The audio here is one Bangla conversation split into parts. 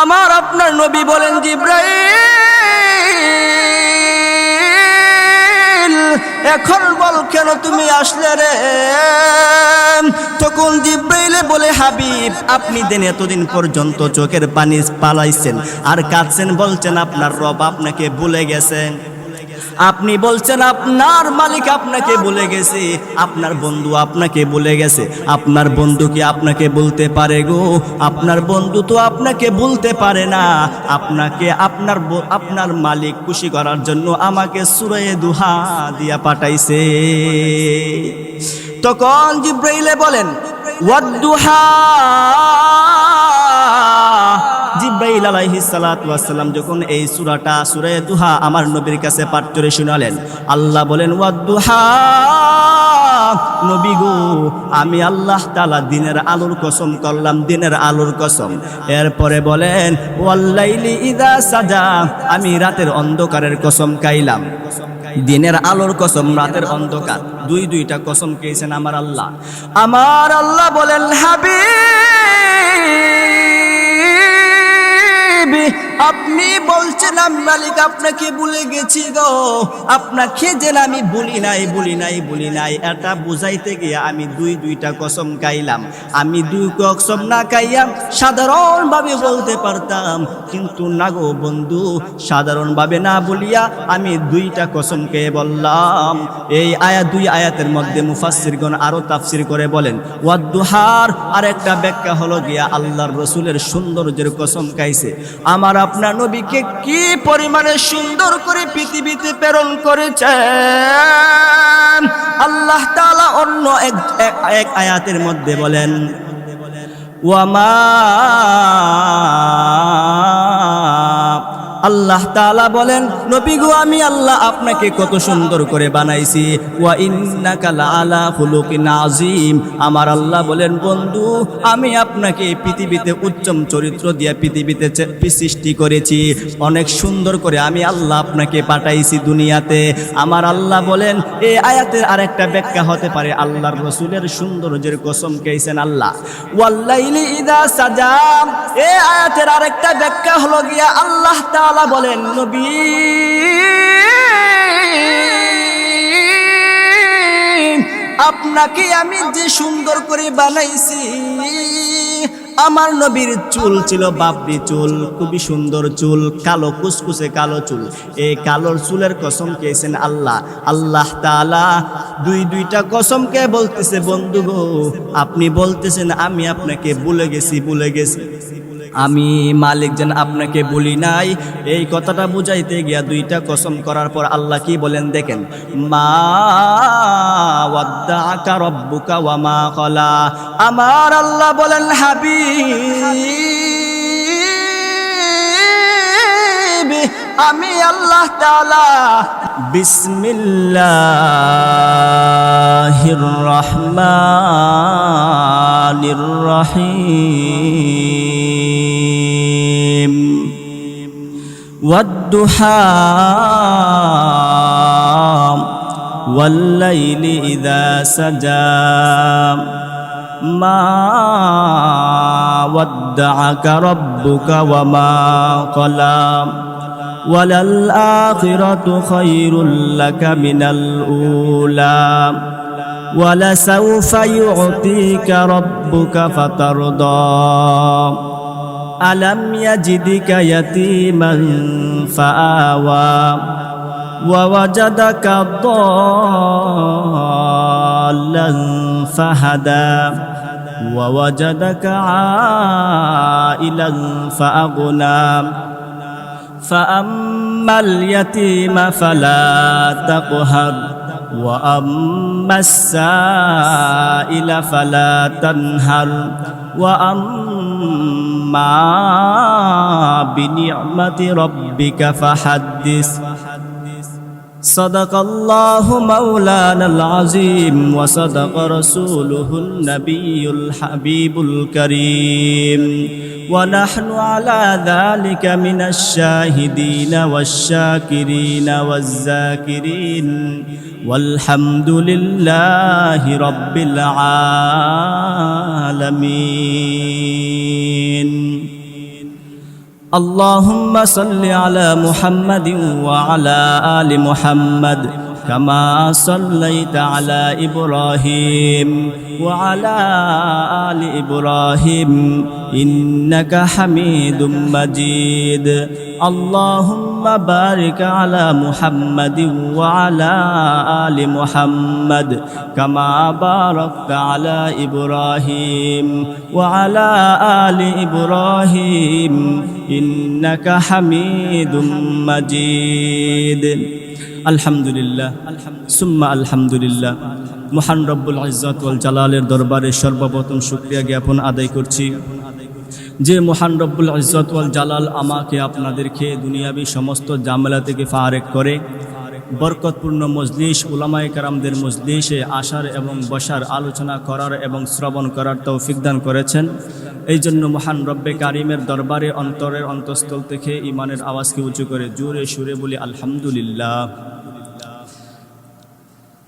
আমার আপনার নবী বলেন, জিব্রাইল এখন বল কেন তুমি আসলে রে? তখন জিব্রাইলে বলে, হাবিব আপনি দেন এতদিন পর্যন্ত চোখের পানি পালাইছেন আর কাঁদছেন, বলছেন আপনার রব আপনাকে ভুলে গেছেন, আপনি বলছেন আপনার মালিক আপনাকে ভুলে গেছে, আপনার বন্ধু আপনাকে ভুলে গেছে। আপনার বন্ধু কি আপনাকে বলতে পারে গো? আপনার বন্ধু তো আপনাকে বলতে পারে না। আপনাকে আপনার মালিক খুশি করার জন্য আমাকে সূরা দুহা দিয়া পাঠাইছে। তখন জিব্রাইলে বলেন, ওয়াদ-দুহা। জিব্রাইল আলাইহিস সালাতু ওয়াস সালাম যখন এই সূরাটা সূরা দুহা আমার নবীর কাছে পাঠ করে শোনালেন, আল্লাহ বলেন, ওয়াদ-দুহা, নবী গো আমি আল্লাহ তাআলা দিনের আলোর কসম করলাম, দিনের আলোর কসম। এরপরে বলেন, ওয়াল-লাইলি ইযা সাজা, আমি রাতের অন্ধকারের কসম খাইলাম। দিনের আলোর কসম, রাতের অন্ধকার, দুইটা কসম খেয়েছেন আমার আল্লাহ। আমার আল্লাহ বলেন, হাবিব আপনি বলছেন আমি মালিক আপনাকে ভুলে গেছি গো, আপনাকে যেন আমি বলি নাই এটা বুঝাইতে গিয়ে আমি দুইটা কসম খাইলাম। আমি দুই কসম না খাইয়া সাধারণভাবে বলতে পারতাম, কিন্তু না গো বন্ধু, সাধারণভাবে না বলিয়া আমি দুইটা কসম খেয়ে বললাম। এই দুই আয়াতের মধ্যে মুফাসসিরগণ আরো তাফসীর করে বলেন, ওয়াদ-দুহার আরেকটা ব্যাখ্যা হলো গিয়া আল্লাহর রাসূলের সৌন্দর্যের কসম খাইছে। আমার আপনার নবীকে কি পরিমাণে সুন্দর করে পৃথিবীতে প্রেরণ করেছেন আল্লাহ তাআলা অন্য এক আয়াতের মধ্যে বলেন, ওয়ামা, আল্লাহ তাআলা বলেন, নবী গো আমি আল্লাহ আপনাকে কত সুন্দর করে বানাইছি, ওয়া ইন্নাকা লাআলা খুলুকিন আযীম। আমার আল্লাহ বলেন, বন্ধু আমি আপনাকে পৃথিবীতে উচ্চম চরিত্র দিয়ে পৃথিবীতে সৃষ্টি করেছি, অনেক সুন্দর করে আমি আল্লাহ আপনাকে পাঠাইছি দুনিয়াতে। আমার আল্লাহ বলেন, এই আয়াতের আরেকটা ব্যাখ্যা হতে পারে আল্লাহর রাসূলের সৌন্দর্যের কসম খেয়েছেন আল্লাহ। ওয়াল-লাইলি ইযা সাজা, এই আয়াতের আরেকটা ব্যাখ্যা হলো গিয়া আল্লাহ তাআলা বলেন, নবী আপনাকে আমি যে সুন্দর করে বানাইছি, আমার নবীর চুল ছিল বাবরি চুল, খুবই সুন্দর চুল, কালো কুসকুসে কালো চুল। এই কালো চুলের কসম খেয়েছেন আল্লাহ। আল্লাহ তাআলা দুইটা কসম কে বলতেছে, বন্ধু গো আপনি বলতেছেন আমি আপনাকে ভুলে গেছি, আমি মালিক যেন আপনাকে বলি নাই। এই কথাটা বুঝাইতে গিয়া দুইটা কসম করার পর আল্লাহ কি বলেন দেখেন, মা ওয়াদ্দাআকা রাব্বুকা ওয়া মা ক্বালা। আমার আল্লাহ বলেন, হাবিব আমি আল্লাহ তাআলা বিসমিল্লাহির রহমানির রহিম ওয়াদ-দুহা ওয়াল-লাইলি ইযা সাজা মা ওয়াদ্দাআকা রাব্বুকা ওয়া মা ক্বালা ওয়ালাল আখিরাতু খায়রুল লাকা মিনাল উলা ওয়ালাসাউফা ইউ'তিকা রাব্বুকা ফাতারদা আলাম ইয়াজিদিকা ইয়াতীমান ফাআওয়া ওয়া ওয়াজাদাকা দাল্লান ফাহাদা ওয়া ওয়াজাদাকা আইলান ফাআগনা فأما اليتيم فلا تقهر وأما السائل فلا تنهر وأما بنعمة ربك فحدث صدق الله مولانا العظيم وصدق رسوله النبي الحبيب الكريم ونحن على ذلك من الشاهدين والشاكرين والذاكرين والحمد لله رب العالمين اللهم صل على محمد وعلى آل محمد كما صليت على إبراهيم وعلى آل إبراهيم إنك حميد مجيد اللهم بارك على محمد وعلى آل محمد كما باركت على إبراهيم وعلى آل إبراهيم إنك حميد مجيد আলহামদুলিল্লাহ সুম্মা আলহামদুলিল্লাহ। মহান রব্বুল ইজ্জত ওয়াল জালালের দরবারে সর্বপ্রথম শুকরিয়া জ্ঞাপন আদায় করছি যে মহান রব্বুল ইজ্জত ওয়াল জালাল আমাকে আপনাদেরকে দুনিয়াবি সমস্ত ঝামেলা থেকে ফারেক করে বরকতপূর্ণ মজলিস উলামায়ে কেরামদের মজলিসে আসার এবং বসার আলোচনা করার এবং শ্রবণ করার তৌফিক দান করেছেন। এই জন্য মহান রব্বে কারিমের দরবারে অন্তরের অন্তঃস্থল থেকে ইমানের আওয়াজকে উঁচু করে জোরে সুরে বলি আলহামদুলিল্লাহ।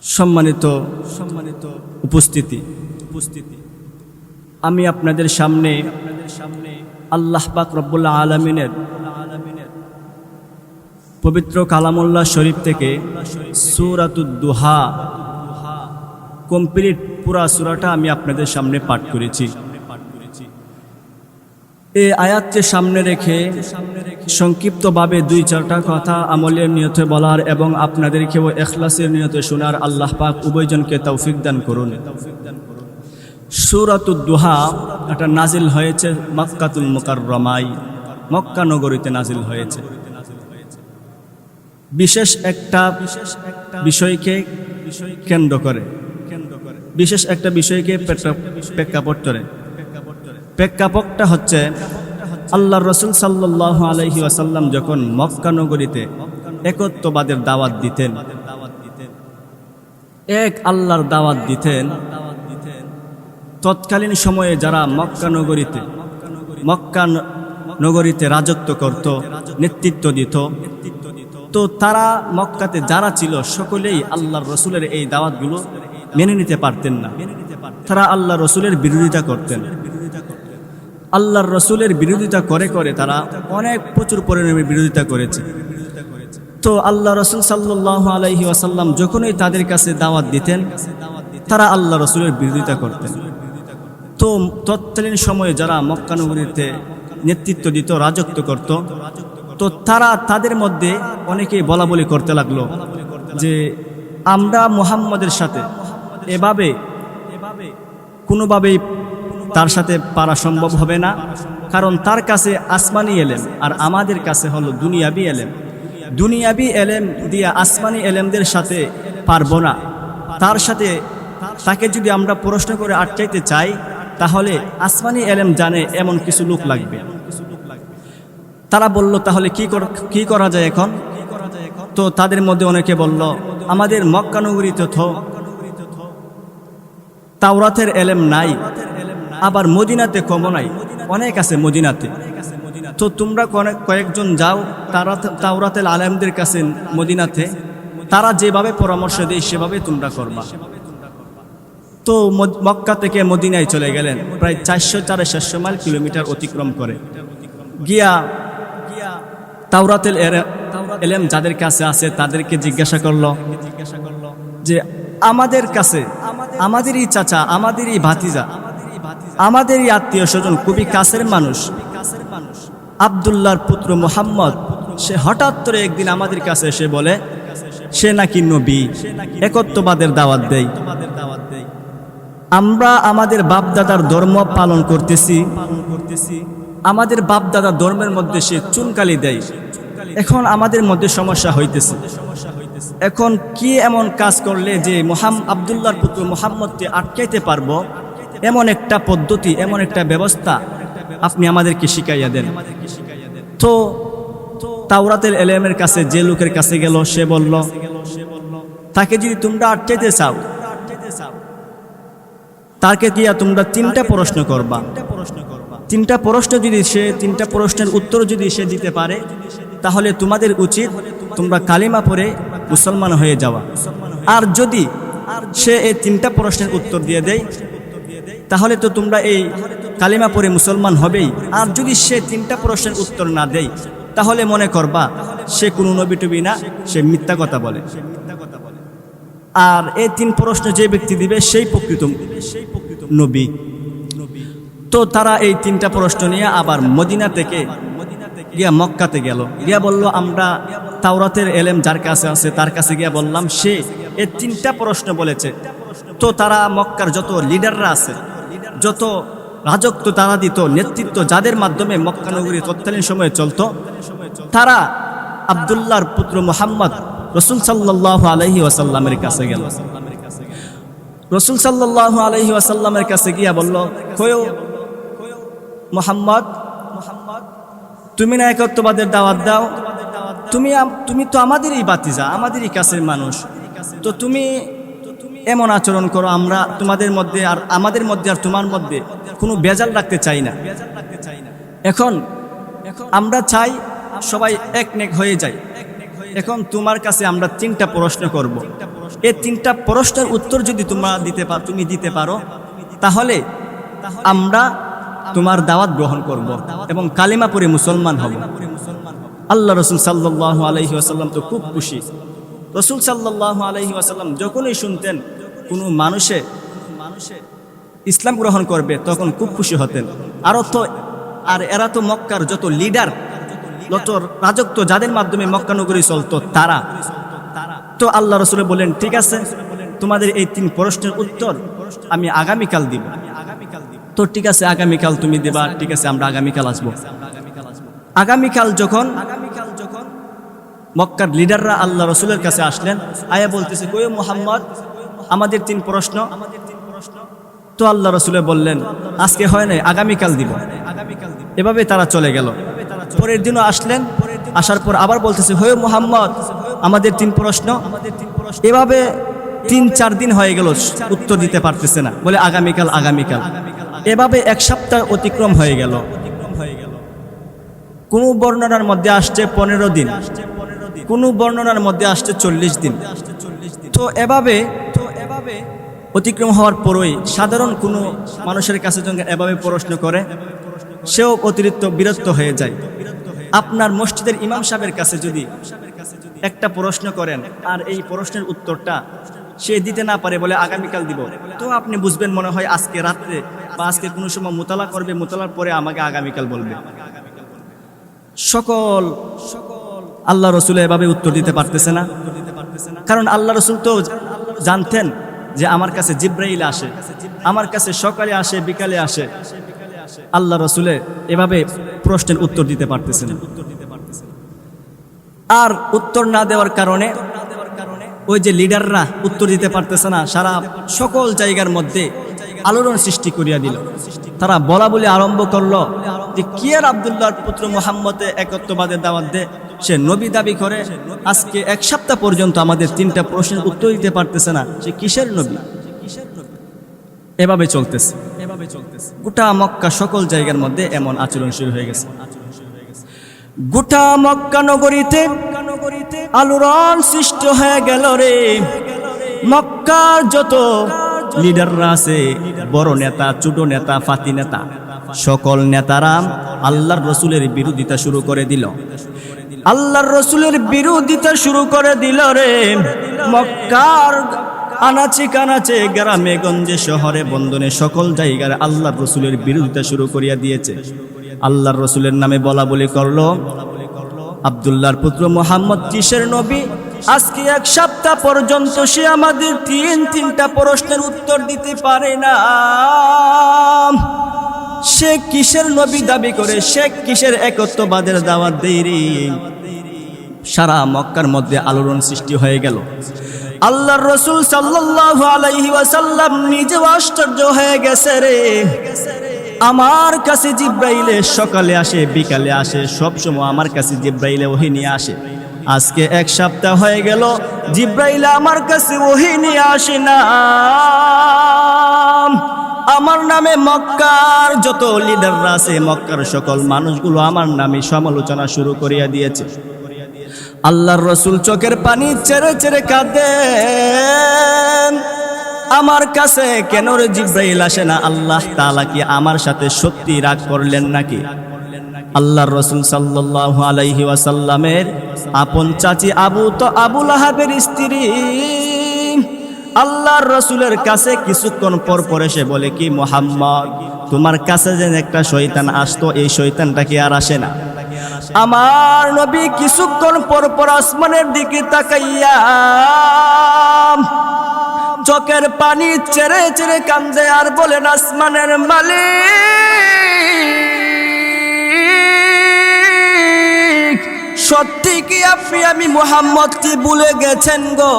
সম্মানিত উপস্থিতি, আমি আপনাদের সামনে আল্লাহ পাক রব্বুল আলামিনের পবিত্র কালামুল্লাহ শরীফ থেকে সূরাতুদ দুহা কমপ্লিট পুরা সূরাটা আমি আপনাদের সামনে পাঠ করেছি। এই আয়াতকে সামনে রেখে সংক্ষিপ্তভাবে দুই চারটা কথা আমলের নিয়তে বলার এবং আপনাদেরকেও ইখলাসের নিয়তে শোনার আল্লাহ পাক উভয়জনকে তৌফিক দান করুন। সূরাতুদ দুহা এটা নাজিল হয়েছে মক্কাতুল মুকাররমায়, মক্কা নগরীতে নাজিল হয়েছে। বিশেষ একটা বিষয়কে কেন্দ্র করে, বিশেষ একটা বিষয়কে প্রেক্ষাপট করে। প্রেক্ষাপটটা হচ্ছে আল্লাহর রাসূল সাল্লাল্লাহু আলাইহি ওয়াসাল্লাম যখন মক্কা নগরীতে একত্ববাদের দাওয়াত দিতেন, এক আল্লাহর দাওয়াত দিতেন, তৎকালীন সময়ে যারা মক্কা নগরীতে রাজত্ব করত, নেতৃত্ব দিত, তো তারা মক্কাতে যারা ছিল সকলেই আল্লাহর রাসূলের এই দাওয়াতগুলো মেনে নিতে পারতেন না। তারা আল্লাহর রাসূলের বিরোধিতা করতেন। আল্লাহর রাসূলের বিরোধিতা করে করে তারা অনেক প্রচুর পরিমাণে বিরোধিতা করেছে। তো আল্লাহ রাসূল সাল্লাল্লাহু আলাইহি ওয়াসাল্লাম যখনই তাদের কাছে দাওয়াত দিতেন, তারা আল্লাহ রাসূলের বিরোধিতা করতেন। তো তৎকালীন সময়ে যারা মক্কা নগরীতে নেতৃত্ব দিত, রাজত্ব করত, তো তারা তাদের মধ্যে অনেকেই বলাবলি করতে লাগলো যে আমরা মুহাম্মদের সাথে এভাবে কোনোভাবেই তার সাথে পারা সম্ভব হবে না, কারণ তার কাছে আসমানি এলেম আর আমাদের কাছে হলো দুনিয়াবি এলেম। দুনিয়াবি এলেম দিয়ে আসমানি এলেমদের সাথে পারবো না। তাকে যদি আমরা প্রশ্ন করে আটকাইতে চাই তাহলে আসমানি এলেম জানে এমন কিছু লোক লাগবে। তারা বলল তাহলে কি করা যায় এখন? তো তাদের মধ্যে অনেকে বলল আমাদের মক্কা নগরীতে তো তাওরাতের এলেম নাই, আবার মদিনাতে কম নাই, অনেক আছে মদিনাতে। তো তোমরা কয়েকজন যাও তাওরাতের আলেমদের কাছে মদিনাতে, তারা যেভাবে পরামর্শ দেয় সেভাবে তোমরা করবা। তো মক্কা থেকে মদিনায় চলে গেলেন, প্রায় 400-450 মাইল কিলোমিটার অতিক্রম করে গিয়া তাওরাতের এলেম যাদের কাছে আছে তাদেরকে জিজ্ঞাসা করলো যে আমাদের কাছে আমাদেরই চাচা, আমাদেরই ভাতিজা, আমাদেরই আত্মীয় স্বজন, খুবই কাছের মানুষ আব্দুল্লাহর পুত্র মুহাম্মদ, সে হঠাৎ করে একদিন আমাদের কাছে এসে বলে সে নাকি নবী, একত্ববাদের দাওয়াত দেয়। আমরা আমাদের বাপদাদার ধর্ম পালন করতেছি, আমাদের বাপদাদার ধর্মের মধ্যে সে চুনকালি দেয়। এখন আমাদের মধ্যে সমস্যা হইতেছে, এখন কি এমন কাজ করলে যে আব্দুল্লাহর পুত্র মুহাম্মদকে আটকাইতে পারবো, এমন একটা পদ্ধতি, এমন একটা ব্যবস্থা আপনি আমাদেরকে শিখাইয়া দেন। তো তাওরাতের এলেমের কাছে যে লোকের কাছে গেল, সে বলল তাকে যদি তোমরা আটকাইতে চাও তাকে গিয়া তোমরা 3টা প্রশ্ন করবা। 3টা প্রশ্ন যদি সে 3টা প্রশ্নের উত্তর যদি সে দিতে পারে তাহলে তোমাদের উচিত তোমরা কালিমা পড়ে মুসলমান হয়ে যাওয়া। আর যদি সে এই 3টা প্রশ্নের উত্তর দিয়ে দেয় তাহলে তো তোমরা এই কালিমা পড়ে মুসলমান হবেই। আর যদি সে 3টা প্রশ্নের উত্তর না দেয় তাহলে মনে করবা সে কোনো নবী টবি না, সে মিথ্যা কথা বলে। আর এই 3 প্রশ্ন যে ব্যক্তি দিবে সেই প্রকৃত নবী। তো তারা এই 3টা প্রশ্ন নিয়ে আবার মদিনা থেকে গিয়া মক্কাতে গেল, গিয়া বলল আমরা তাওরাতের এলেম যার কাছে আছে তার কাছে গিয়া বললাম, সে এই 3টা প্রশ্ন বলেছে। তো তারা মক্কার যত লিডাররা আছে, যত রাজত্ব তারা দিত, নেতৃত্ব যাদের মাধ্যমে মক্কা নগরী তৎকালীন সময়ে চলতো, তারা আব্দুল্লাহর পুত্র মুহাম্মদ রাসূল সাল্লাল্লাহু আলাইহি ওয়াসাল্লামের কাছে গেল। রাসূল সাল্লাল্লাহু আলাইহি ওয়াসাল্লামের কাছে গিয়া বলল, কয়ো মুহাম্মদ, তুমি না একত্ববাদের দাওয়াত দাও, তুমি তো আমাদেরই বাতিজা, আমাদেরই কাছের মানুষ, তো তুমি এমন আচরণ করো, আমরা তোমাদের মধ্যে আর আমাদের মধ্যে আর তোমার মধ্যে কোনো বেজাল রাখতে চাই না। এখন আমরা চাই সবাই একনেক হয়ে যায়। এখন তোমার কাছে আমরা 3টা প্রশ্ন করব। এই 3টা প্রশ্নের উত্তর যদি তুমি দিতে পারো তাহলে আমরা তোমার দাওয়াত গ্রহণ করব এবং কালিমা পড়ে মুসলমান হব। আল্লাহ রাসূল সাল্লাল্লাহু আলাইহি ওয়াসাল্লাম তো খুব খুশি। রাসূল সাল্লাল্লাহু আলাইহি ওয়াসাল্লাম যখনই শুনতেন কোনো মানুষে ইসলাম গ্রহণ করবে তখন খুব খুশি হতেন। আর এরা তো মক্কার যত লিডার, যত রাজত্ব যাদের মাধ্যমে মক্কা নগরী চলতো তারা। তো আল্লাহ রাসূল বলেন, ঠিক আছে, তোমাদের এই 3 প্রশ্নের উত্তর আমি আগামীকাল দিব। তো ঠিক আছে, আগামীকাল তুমি দেবা, ঠিক আছে আমরা আগামীকাল আসবো। আগামীকাল যখন মক্কার লিডাররা আল্লাহ রাসূলের কাছে আসলেন, আয়া বলতেছে, কই মুহাম্মদ, আমাদের 3 প্রশ্ন। তো আল্লাহ রাসূল বললেন, আজকে হয় নাই, আগামীকাল দিব। এভাবে তারা চলে গেল। পরের দিনও আসলেন, আসার পর আবার বলতেছে, হে মুহাম্মদ, আমাদের 3 প্রশ্ন। এভাবে 3-4 দিন হয়ে গেল, উত্তর দিতে পারতেছে না, বলে আগামীকাল আগামীকাল। এভাবে 1 সপ্তাহ অতিক্রম হয়ে গেল। কোন বর্ণনার মধ্যে আসছে 15 দিন, কোন বর্ণনার মধ্যে আসছে 40 দিন। তো এভাবে অতিক্রম হওয়ার পরই সাধারণ কোনো মানুষের কাছে যখন এভাবে প্রশ্ন করে, সেও অতিরিক্ত বিরক্ত হয়ে যায়। আপনার মসজিদের ইমাম সাহেবের কাছে যদি একটা প্রশ্ন করেন আর এই প্রশ্নের উত্তরটা সে দিতে না পারে, বলে আগামীকাল দিব, তো আপনি বুঝবেন মনে হয় আজকে রাত্রে বা আজকে কোনো সময় মোতালা করবে, মোতালার পরে আমাকে আগামীকাল বলবে। সকল আল্লাহ রাসূল এভাবে উত্তর দিতে পারতেছে না, কারণ আল্লাহ রাসূল তো জানতেন যে আমার কাছে জিব্রাইল আসে, আমার কাছে সকালে আসে, বিকালে আসে। আল্লাহ রাসূলে এভাবে প্রশ্নের উত্তর দিতে পারতেছে না। আর উত্তর না দেওয়ার কারণে ওই যে লিডাররা উত্তর দিতে পারতেছে না, সারা সকল জায়গার মধ্যে আলোড়ন সৃষ্টি করিয়া দিল। তারা বলা বলে আরম্ভ করলো যে কি আর আব্দুল্লাহর পুত্র মুহাম্মদে একত্ববাদের দাওয়াত দে, সে নবী দাবি করে, আজকে 1 সপ্তাহ পর্যন্ত আমাদের 3টা প্রশ্নের উত্তর দিতে পারতেছে না, সে কিসের নবী? এভাবে চলতেছে। গোটা মক্কা সকল জায়গার মধ্যে এমন আচরণ শুরু হয়ে গেছে। গোটা মক্কা নগরীতে আলোড়ন সৃষ্টি হয়ে গেল রে। মক্কার যত লিডাররা আছে, বড় নেতা, ছোট নেতা, ফাতি নেতা, সকল নেতারা আল্লাহর রাসূলের বিরোধিতা শুরু করে দিল। আল্লাহর রাসূলের বিরোধিতা শুরু করে দিল রে। মক্কার আনাচে কানাচে, গ্রামে গঞ্জে, শহরে বন্দনে সকল জায়গায় আল্লাহর রাসূলের বিরোধিতা শুরু করিয়া দিয়েছে। আল্লাহর রাসূলের নামে বলা বলি করলো, আব্দুল্লাহর পুত্র মুহাম্মদ কিসের নবী? আজকে 1 সপ্তাহ পর্যন্ত সে আমাদের 3টা প্রশ্নের উত্তর দিতে পারে না। সে কিসের নবী দাবি করে? সে কিসের একত্ববাদের দাওয়াত দেয় রে? সারা মক্কার মধ্যে আলোড়ন সৃষ্টি হয়ে গেল। আল্লাহর রাসূল সাল্লাল্লাহু আলাইহি ওয়াসাল্লাম নিজে আশ্চর্য হয়ে গেছে রে। আমার কাছে জিব্রাইলে সকালে আসে, বিকালে আসে, সব সময় আমার কাছে জিব্রাইলে ওহী নিয়ে আসে। আজকে 1 সপ্তাহ হয়ে গেল, জিব্রাইল আমার কাছে ওহী নিয়ে আসে না। আমার নামে মক্কার যত লিডাররা আছে, মক্কার সকল মানুষগুলো আমার নামে সমালোচনা শুরু করিয়া দিয়েছে। আল্লাহর রাসূল চোখের পানি ছেড়ে ছেড়ে কাঁদেন। আমার কাছে কেন রে জিব্রাইল আসে না? আল্লাহ তাআলা কি আমার সাথে সত্যি রাগ করলেন নাকি? আল্লাহর রাসূল সাল্লাল্লাহু আলাইহি ওয়াসাল্লামের আপন চাচি আবু লাহাবের স্ত্রী আল্লাহর রাসূলের কাছে কিছুক্ষণ পর পর এসে বলে কি, মুহাম্মদ, তোমার কাছে যে একটা শয়তান আসতো, এই শয়তানটা কি আর আসে না? আমার নবী কিছুক্ষণ পর পর আসমানের দিকে তাকাইয়া চোখের পানি ছেড়ে ছেড়ে কান্দে আর বলেন, আসমানের মালিক, সত্যি কি আপনি আমি মুহাম্মদকে ভুলে গেছেন গো?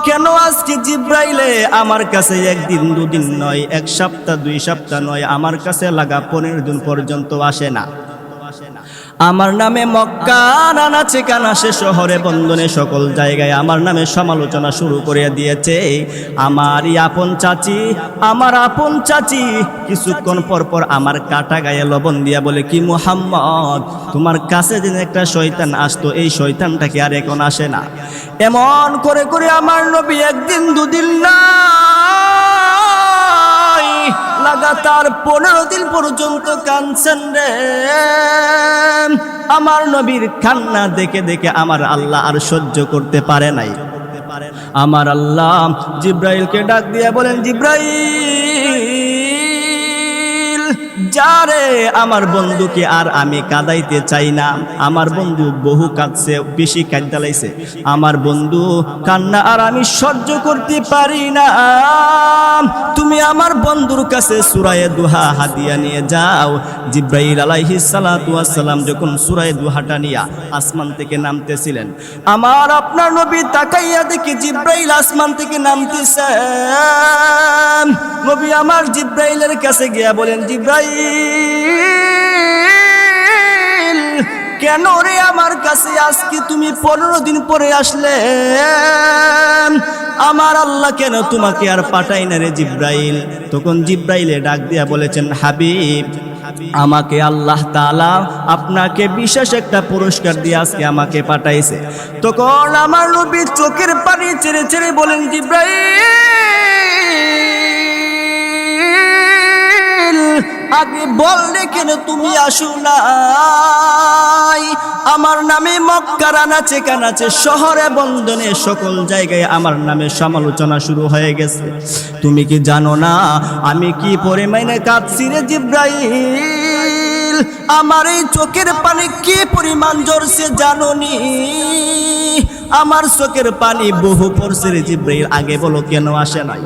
কেন আজকে জিব্রাইলে আমার কাছে একদিন দুদিন নয়, এক সপ্তাহ দুই সপ্তাহ নয়, আমার কাছে লাগা 15 দিন পর্যন্ত আসে না? আমার নামে মক্কা নানাচে কানাসে শহরে বন্দনে সকল জায়গায় আমার নামে সমালোচনা শুরু করে দিয়েছে। আমার আপন চাচি কিছুক্ষণ পর পর আমার কাটা গায়ে লবণ দিয়া বলে কি, মুহাম্মদ, তোমার কাছে যেন একটা শয়তান আসতো, এই শয়তানটা কি আর এখন আসে না? এমন করে করে আমার নবী একদিন দুদিন না লাগাতার 15 দিন পর্যন্ত কাঁদছেন রে। আমার নবীর কান্না দেখে দেখে আমার আল্লাহ আর সহ্য করতে পারে নাই। আমার আল্লাহ জিব্রাইলকে ডাক দিয়ে বলেন, জিব্রাইল, যারে আমার বন্ধুকে আর আমি কাঁদাইতে চাই না। আমার বন্ধু বহু কাঁদছে, বেশি কাঁদালাইছে। আমার বন্ধু কান্না আর আমি সহ্য করতে পারি না। তুমি আমার বন্ধুর কাছে সূরা দুহা হাদিয়া নিয়ে যাও। জিব্রাইল আলাইহিস সালাতু ওয়াস সালাম যখন সূরা দুহাটা নিয়ে আসমান থেকে নামতেছিলেন, আমার আপনার নবী তাকাইয়া দেখি জিব্রাইল আসমান থেকে নামতেছে। নবী আমার জিব্রাইলের কাছে গিয়া বলেন, জিব্রাইল, কেন রে আমার কাছে আজকে তুমি 15 দিন পরে আসলে? আমার আল্লাহ কেন তোমাকে আর পাঠাই না রে জিব্রাইল? তখন জিব্রাইলে ডাক দিয়া বলেছেন, হাবিব, আমাকে আল্লাহ তাআলা আপনাকে বিশেষ একটা পুরস্কার দিয়ে আজকে আমাকে পাঠাইছে। তখন আমার নবী চোখের পানি ছেড়ে ছেড়ে বলেন, জিব্রাইল, আগে বললে কেন তুমি আসো নাই? আমার নামে মক্কার আনাচে কানাচে শহরে বন্দনে সকল জায়গায় আমার নামে সমালোচনা শুরু হয়ে গেছে। তুমি কি জানো না আমি কি পরিমাণে কাঁদছি রে জিব্রাইল? আমার এই চোখের পানি কি পরিমাণ ঝরছে জানোনি? আমার চোখের পানি বহু পড়ছে রে জিব্রাইল, আগে বলো কেন আসে নাই?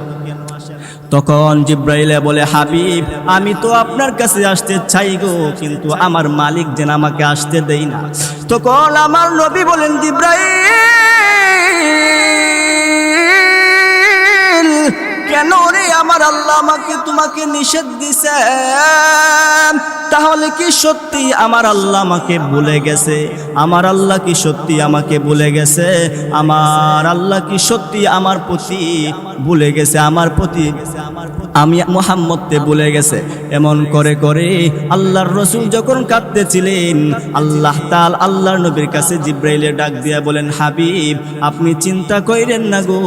তখন জিব্রাইলে বলে, হাবিব, আমি তো আপনার কাছে আসতে চাই গো, কিন্তু আমার মালিক যেন আমাকে আসতে দেই না। তখন আমার নবী বলেন, জিব্রাইল, কেন রে আমার আল্লাহ তোমাকে নিষেধ দিছে? তাহলে কি সত্যি আমার আল্লাহ আমাকে ভুলে গেছে? আমার আল্লাহ কি সত্যি আমাকে ভুলে গেছে? আমার আল্লাহ কি সত্যি আমার প্রতি ভুলে গেছে? আমার প্রতি আমি মুহাম্মদকে ভুলে গেছে? এমন করে করে আল্লাহর রাসূল যখন কাঁদতেছিলেন, আল্লাহ তাআলা আল্লাহর নবীর কাছে জিব্রাইলে ডাক দিয়া বলেন, হাবিব, আপনি চিন্তা কইরেন না গো,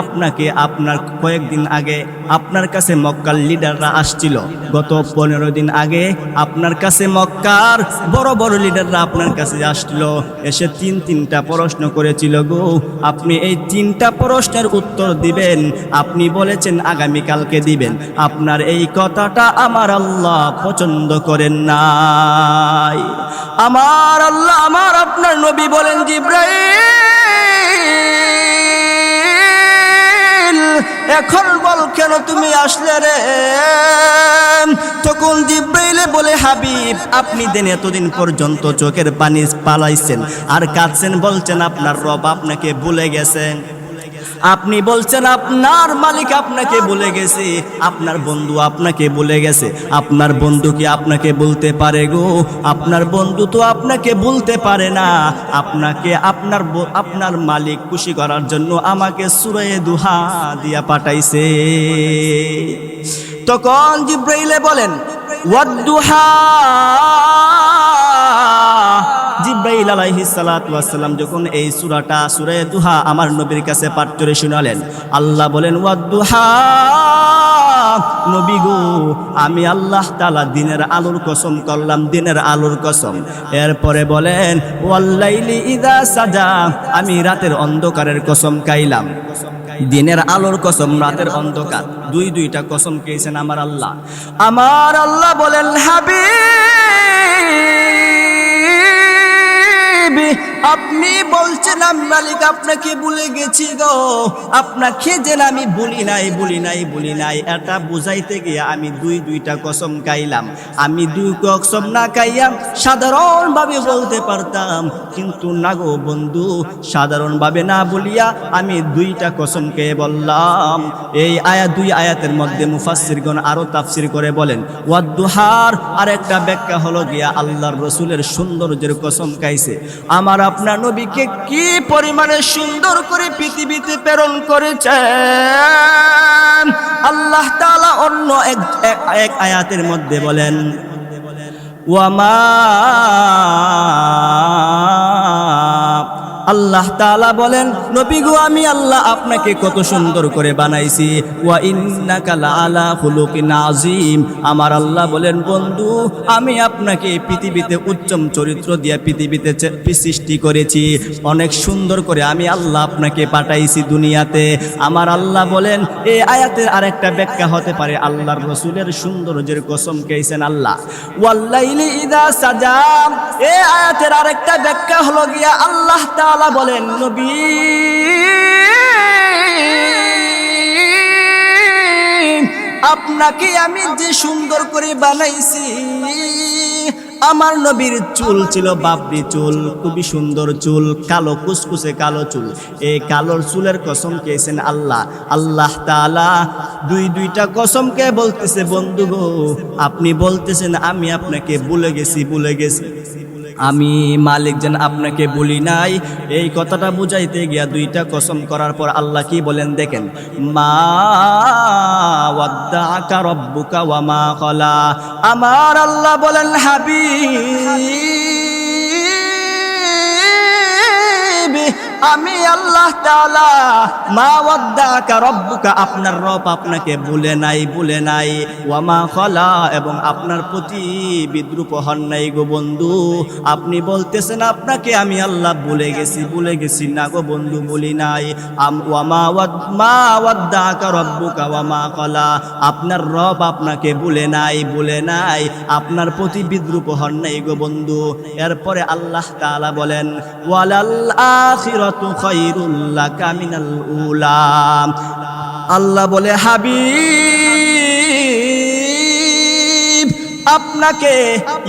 আপনাকে আপনার কয়েকদিন আগে আপনার কাছে মক্কার লিডাররা আসছিল। গত 15 দিন আগে আপনার কাছে মক্কার বড় বড় লিডাররা আপনার কাছে আসছিল, এসে তিনটা প্রশ্ন করেছিল গো। আপনি এই 3টা প্রশ্নের উত্তর দিবেন। আপনি বলেছেন আগামীকালকে দিবেন। আপনার এই কথাটা আমার আল্লাহ পছন্দ করেন নাই। আমার আল্লাহ আমার আপনার নবী বলেন, জিব্রাইল, এখন বল কেন তুমি আসলে রে? তখন জিব্রাইলে বলে, হাবিব, আপনি দেন এতদিন পর্যন্ত চোখের পানি পালাইছেন আর কাঁদছেন, বলছেন আপনার রব আপনাকে ভুলে গেছেন। আপনি বলছেন আপনার মালিক আপনাকে ভুলে গেছে, আপনার বন্ধু আপনাকে ভুলে গেছে। আপনার বন্ধু কি আপনাকে বলতে পারে গো? আপনার বন্ধু তো আপনাকে বলতে পারে না। আপনাকে আপনার মালিক খুশি করার জন্য আমাকে সূরা দুহা দিয়া পাঠাইছে। তখন জিব্রাইলে বলেন, ওয়াদ দুহা। জিব্রাইল জিবরাইল আলাইহিস সালাতু ওয়াস সালাম যখন এই সূরাটা সূরা দুহা আমার নবীর কাছে পাঠ করে শোনালেন, আল্লাহ বলেন ওয়াদ-দুহা, নবী গো আমি আল্লাহ তাআলা দিনের আলোর কসম করলাম, দিনের আলোর কসম। এরপরে বলেন ওয়াল-লাইলি ইযা সাজা, আমি রাতের অন্ধকারের কসম খাইলাম। দিনের আলোর কসম, রাতের অন্ধকার, দুইটা কসম খেয়েছেন আমার আল্লাহ। আমার আল্লাহ বলেন হাবিব, আপনি বলছেন আমি মালিক আপনাকে ভুলে গেছি গো, আপনাকে যেন আমি বলি নাই, এটা বুঝাইতে গিয়ে আমি দুইটা কসম খাইলাম। আমি দুই কসম না খাইয়া সাধারণভাবে বলতে পারতাম, কিন্তু না গো বন্ধু, সাধারণভাবে না বলিয়া আমি দুইটা কসম খেয়ে বললাম। এই দুই আয়াতের মধ্যে মুফাসসিরগণ আরো তাফসীর করে বলেন ওয়াদ-দুহার আরেকটা ব্যাখ্যা হলো গিয়া আল্লাহর রাসূলের সৌন্দর্যের কসম খাইছে। আমার আপনার নবীকে কি পরিমাণে সুন্দর করে পৃথিবীতে প্রেরণ করেছেন আল্লাহ তাআলা অন্য এক আয়াতের মধ্যে বলেন ওয়ামা, আল্লাহ তাআলা বলেন নবী গো আমি আল্লাহ আপনাকে কত সুন্দর করে বানাইছি, ওয়া ইন্নাকা লাআলা খুলুকিন আযীম। আমার আল্লাহ বলেন বন্ধু আমি আপনাকে পৃথিবীতে উচ্চম চরিত্র দিয়ে পৃথিবীতে সৃষ্টি করেছি, অনেক সুন্দর করে আমি আল্লাহ আপনাকে পাঠাইছি দুনিয়াতে। আমার আল্লাহ বলেন এই আয়াতের আরেকটা ব্যাখ্যা হতে পারে আল্লাহর রাসূলের সৌন্দর্যের কসম খেয়েছেন আল্লাহ। ওয়াল-লাইলি ইযা সাজা, এই আয়াতের আরেকটা ব্যাখ্যা হলো গিয়া আল্লাহ তাআলা বলেন নবী আপনাকে আমি যে সুন্দর করে বানাইছি। আমার নবীর চুল ছিল বাবরি চুল, খুবই সুন্দর চুল, কালো কুসকুসে কালো চুল। এই কালোর চুলের কসম খেয়েছেন আল্লাহ। আল্লাহ তাআলা দুইটা কসমকে বলতেছে বন্ধু গো আপনি বলতেছেন আমি আপনাকে ভুলে গেছি, আমি মালিক যেন আপনাকে বলি নাই, এই কথাটা বুঝাইতে গিয়া দুইটা কসম করার পর আল্লাহ কি বলেন দেখেন, মা ওয়াদ্দাআকা রাব্বুকা ওয়া মা ক্বালা। আমার আল্লাহ বলেন হাবিব আমি আল্লাহ তাআলা মা ওয়াদ্দাআকা রাব্বুকা, আপনার রব আপনাকে ভুলে নাই, ওয়া মা ক্বালা, এবং আপনার প্রতি বিদ্রুপ হন নাই গো বন্ধু। আপনি বলতেছেন আপনাকে আমি আল্লাহ ভুলে গেছি, না গো বন্ধু বলি নাই। ওয়া মা ওয়াদ্দাআকা রাব্বুকা ওয়া মা ক্বালা, আপনার রব আপনাকে ভুলে নাই, আপনার প্রতি বিদ্রুপ হন নাই গো বন্ধু। এরপরে আল্লাহ তাআলা বলেন ওয়ালাল আখিরাতু খায়রুল লাকা মিনাল উলা। আল্লাহ বলে হাবিব আপনাকে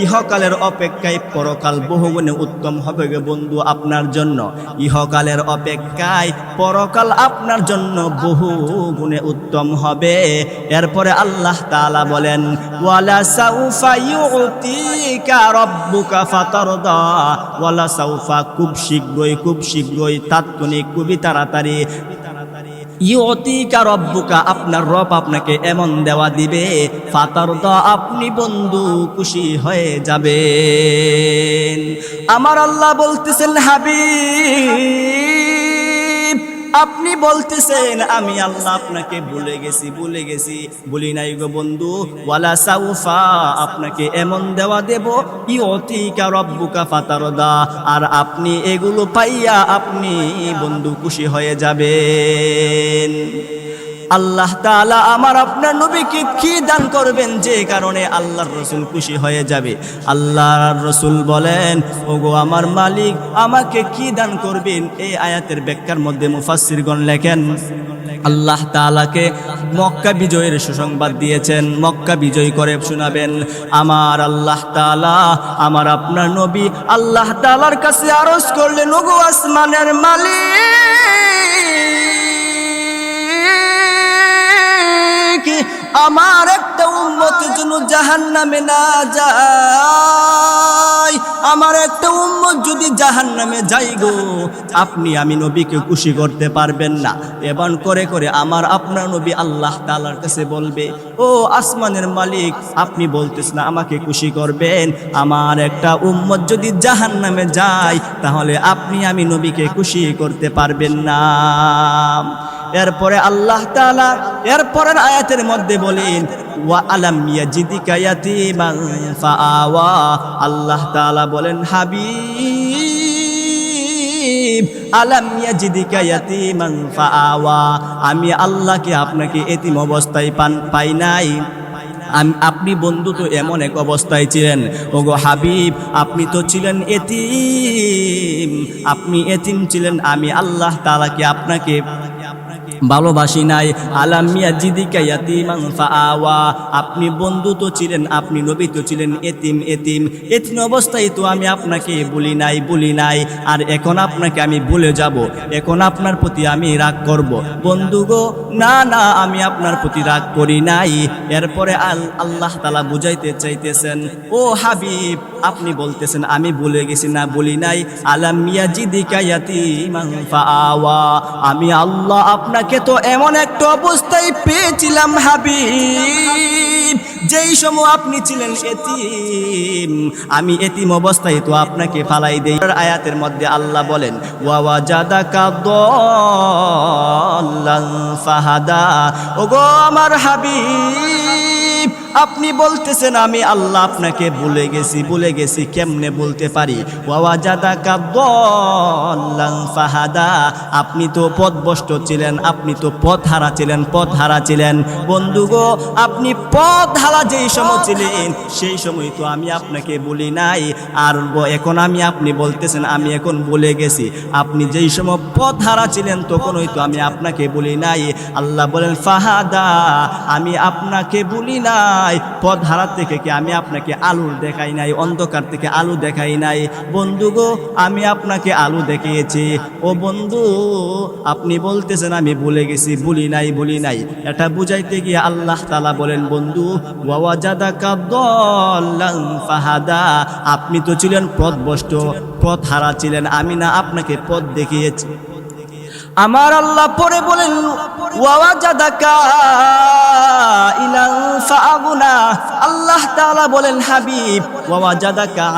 ইহকালের অপেক্ষায় পরকাল বহুগুণে উত্তম হবে গো বন্ধু আপনার জন্য। ইহকালের অপেক্ষায় পরকাল আপনার জন্য বহুগুণে উত্তম হবে। এরপরে আল্লাহ তাআলা বলেন ওয়ালা সাউফা ইউতিকা রাব্বুকা ফাতারদা, ওয়ালা সাউফা খুব শীঘ্রই, তাৎক্ষণিক, খুবই তাড়াতাড়ি, ইউতিকা রাব্বুকা আপনার রব আপনাকে এমন দেওয়া দিবে, ফাতারদা আপনি বন্ধু খুশি হয়ে যাবেন। আমার আল্লাহ বলতেছেন হাবিব আপনি বলতেছেন আমি আল্লাহ আপনাকে ভুলে গেছি, বলি নাই গো বন্ধু। ওয়ালা সাউফা আপনাকে এমন দেওয়া দেব, ইউতিকা রাব্বুকা ফাতারদা, আর আপনি এগুলো পাইয়া আপনি বন্ধু খুশি হয়ে যাবেন। আল্লাহ তাআলা আমার আপনার নবীকে কি দান করবেন যে কারণে আল্লাহর রাসূল খুশি হয়ে যাবে? আল্লাহর রাসূল বলেন ওগো আমার মালিক আমাকে কি দান করবেন? এই আয়াতের ব্যাখ্যার মধ্যে মুফাসসিরগণ লেখেন আল্লাহ তাআলাকে মক্কা বিজয়ের সুসংবাদ দিয়েছেন, মক্কা বিজয় করে শোনাবেন। আমার আল্লাহ তাআলা আমার আপনার নবী আল্লাহ তাআলার কাছে আরজ করলেন ওগো আসমানের মালিক আমার একটা উম্মতের জন্য জাহান্নামে না যায়, আমার একটা উম্মত উম্মত যদি জাহান্নামে যাই গো, আপনি আমি নবীকে খুশি করতে পারবেন না। এমন করে করে আমার আপনার নবী আল্লাহ তাআলার কাছে বলবে, ও আসমানের মালিক, আপনি বলতেছেন আমাকে খুশি করবেন, আমার একটা উম্মত যদি জাহান্নামে যায় তাহলে আপনি আমি নবীকে খুশি করতে পারবেন না। এরপরে আল্লাহ তাআলা এরপরের আয়াতের মধ্যে বলেন, ওয়া আলাম ইয়াজিদিকা ইয়াতীমান ফাআওয়া। আল্লাহ তাআলা বলেন, হাবিব আলাম ইয়াজিদিকা ইয়াতীমান ফাআওয়া, আমি আল্লাহকে আপনাকে এতিম অবস্থায় পাই নাই। আপনি বন্ধু তো এমন এক অবস্থায় ছিলেন, ওগো হাবিব আপনি তো ছিলেন এতিম, আপনি এতিম ছিলেন, আমি আল্লাহ তাআলাকে আপনাকে ভালোবাসি নাই। আলাম ইয়াজিদিকা ইয়াতীমান ফাআওয়া, আপনি বন্ধু তো ছিলেন, আপনি নবী তো ছিলেন এতিম অবস্থায় তো আমি আপনাকে বলি নাই। আর এখন আপনাকে আমি ভুলে যাব, এখন আপনার প্রতি আমি রাগ করব। বন্ধু গো, না না, আমি আপনার প্রতি রাগ করি নাই। এরপরে আল্লাহ তাআলা বুঝাইতে চাইতেছেন, ও হাবিব আপনি বলতেছেন আমি ভুলে গেছি না, বলি নাই। আলাম ইয়াজিদিকা ইয়াতীমান ফাআওয়া, আমি আল্লাহ আপনাকে তো এমন একটা অবস্থায় পেয়েছিলাম হাবিব, যেই সময় আপনি ছিলেন এতিম, আমি এতিম অবস্থায় তো আপনাকে ফালাই দেই। আয়াতের মধ্যে আল্লাহ বলেন, ওয়া ওয়াজাদাকা দাল্লান ফাহাদা। ওগো আমার হাবিব, আপনি বলতেছেন আমি আল্লাহ আপনাকে ভুলে গেছি, কেমনে বলতে পারি? ওয়া ওয়াজাদাকা দাল্লান ফাহাদা, আপনি তো পথভ্রষ্ট ছিলেন, আপনি তো পথ হারা ছিলেন। বন্ধু গো, আপনি পথ হারা যেই সময় ছিলেন সেই সময় তো আমি আপনাকে বলি নাই। আর এখন আপনি বলতেছেন আমি এখন ভুলে গেছি, আপনি যেই সময় পথ হারা ছিলেন তখনই তো আমি আপনাকে বলি নাই। আল্লাহ বলেন, ফাহাদা, আমি আপনাকে বলি নাই, পথ হারা থেকে কি আমি আপনাকে আলো দেখাই নাই, অন্ধকার থেকে আলো দেখাই নাই? বন্ধু গো, আমি আপনাকে আলো দেখিয়েছি। ও বন্ধু, আপনি বলতেছেন আমি ভুলে গেছি, বলি নাই। এটা বুঝাইতে গিয়ে আল্লাহ তাআলা বলেন, বন্ধু ওয়া ওয়াজাদাকা দাল্লান ফাহাদা, আপনি তো ছিলেন পথভ্রষ্ট, পথ হারা ছিলেন, আমি না আপনাকে পথ দেখিয়েছি। আমার আল্লাহ পরে বলেন, ওয়া ওয়াজাদাকা ইলান ফাআগুনা। আল্লাহ তাআলা বলেন, হাবিব ওয়া ওয়াজাদাকা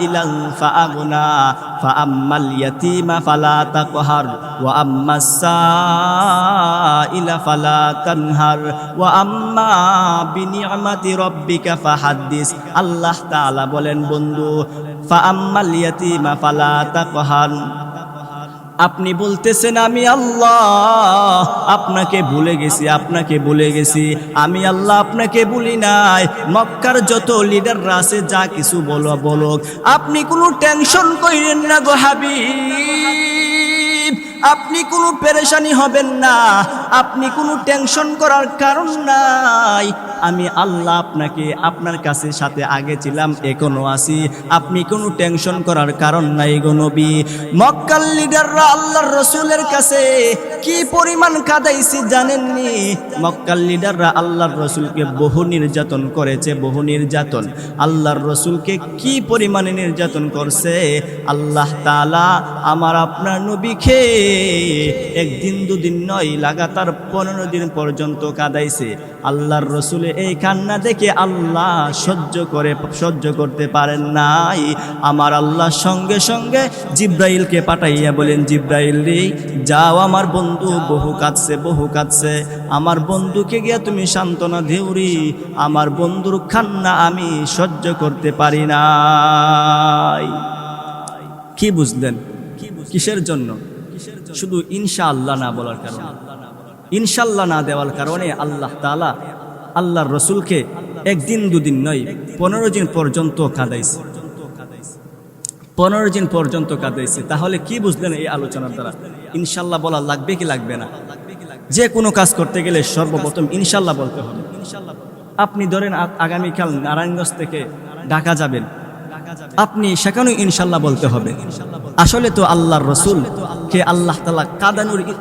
ইলান ফাআগুনা ফাআম্মাল ইয়াতীমা ফালা তাকহার ওয়া আম্মাস সাইলা ফালা তানহার ওয়া আম্মা বিনিআমাতি রাব্বিকা ফাহাদ্দিস। আল্লাহ তাআলা বলেন, বন্ধু ফাআম্মাল ইয়াতীমা ফালা তাকহার, আপনি বলতেছেন আমি আল্লাহ আপনাকে ভুলে গেছি, আমি আল্লাহ আপনাকে ভুলি নাই। মক্কার যত লিডাররা আছে যা কিছু বলুক, আপনি কোনো টেনশন করেন না গো হাবিব, আপনি কোনো পেরেশানি হবেন না, আপনি কোনো টেনশন করার কারণ নাই। আমি আল্লাহ আপনার কাছে সাথে আগে ছিলাম, এখনো আছি, আপনি কোনো টেনশন করার কারণ নাই গো নবী। মক্কার লিডাররা আল্লাহর রাসূলের কাছে কি পরিমাণ কাঁদাইছে জানেননি? মক্কার লিডাররা আল্লাহর রাসূলকে বহু নির্যাতন করেছে, আল্লাহর রাসূলকে কি পরিমাণে নির্যাতন করছে। আল্লাহ তাআলা আমার আপনার নবীকে একদিন দুদিন নয়, লাগাতার 15 দিন পর্যন্ত কাঁদাইছে। আল্লাহর রাসূল এই কান্না দেখে আল্লাহ সহ্য করতে পারেন নাই। আমার আল্লাহ সঙ্গে সঙ্গে জিব্রাইলকে পাঠাইয়া বলেন, জিব্রাইল রে যাও, আমার বন্ধু বহু কাঁদছে, আমার বন্ধুকে গিয়া তুমি সান্ত্বনা দেউরি, আমার বন্ধুর কান্না আমি সহ্য করতে পারি নাই। কি বুঝলেন? কিসের জন্য? শুধু ইনশাআল্লাহ না বলার কারণে, ইনশাআল্লাহ না দেওয়ার কারণে আল্লাহ তাআলা আল্লাহর রাসূলকে একদিন দুদিন নয় 15 দিন পর্যন্ত কাঁদাইছে, 15 দিন পর্যন্ত কাঁদাইছে। তাহলে কি বুঝলেন এই আলোচনার দ্বারা? ইনশাআল্লাহ বলা লাগবে কি লাগবে না? যে কোনো কাজ করতে গেলে সর্বপ্রথম ইনশাআল্লাহ বলতে হবে। আপনি ধরেন আগামীকাল নারায়ণগঞ্জ থেকে ঢাকা যাবেন, আপনি সেখানেও ইনশাআল্লাহ বলতে হবে। আসলে তো আল্লাহর রাসূলকে আল্লাহ তাআলা কাঁদানোর